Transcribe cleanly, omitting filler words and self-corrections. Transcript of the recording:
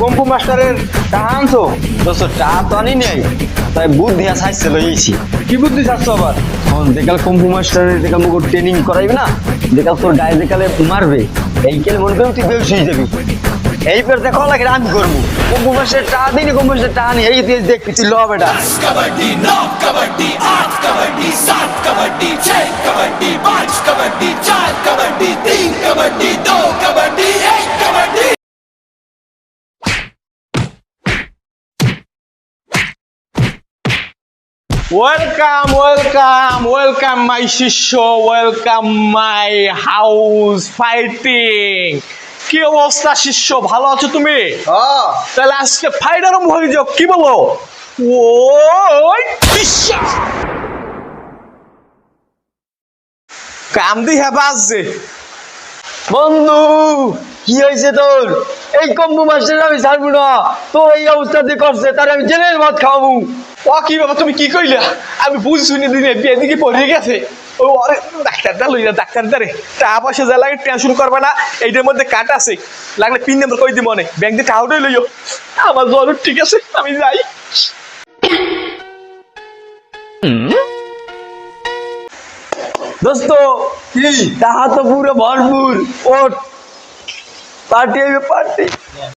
কম্পু মাস্টারের টাকা আনছো? দোস্ত টাকা তো আনি নাই, তাই বুদ্ধি আসাইছে লইছি। কি বুদ্ধি চাচ্ছ আবার? দেখাল কম্পু মাস্টারের দেখাল মুখ ট্রেনিং করাইবে না, দেখাল তোর গায়ে দেখালে মারবে, এই কেল মনে করি তুই বেশ হয়ে যাবি। এইবার দেখো লাগে আমি করবো। কম্পু মাস্টারের টাকা দিইনি, কম্পু মাস্টারের টাকা নেই, এই দেখবি তুই ল বেটা। Kabaddi 9 kabaddi 8 kabaddi 7 kabaddi 6 kabaddi 5 kabaddi 4 kabaddi 3 kabaddi 2 kabaddi 1 kabaddi. Welcome welcome welcome my শিষ্য, ওয়েলকাম মাই হাউস ফাইটিং। কি অবস্থা শিষ্য, ভালো আছো তুমি? তাহলে আজকে ফাইট আরম্ভ হয়ে যাও, কি বলো? ওই পিশা কাম দিয়ে বাজছে। বন্ধু কি হয়েছে তোর? এই কম্পু মাস্টার আমি ছাড়বো না, তোর এই অবস্থাতে করছে তার আমি জেলের ভাত খাওয়াবো। ও কি বাবা, তুমি কি কইলা? আমি বুঝি শুনি দিনে বিয়ে দিকে পড়ে গেছে। ও আরে ডাক্তারটা লইয়া ডাক্তারদারে টাকা পয়সা যা লাগে টেনশন করবে না, এইটার মধ্যে কাট আছে, লাগলে পিন নাম্বার কই দি মনে ব্যাংক দিয়ে টাকাটাই লইও। আমার জ্বর ঠিক আছে, আমি যাই। দোস্ত কি টাকা তো পুরো ভরপুর, ওঠ পার্টি হইবে পার্টি।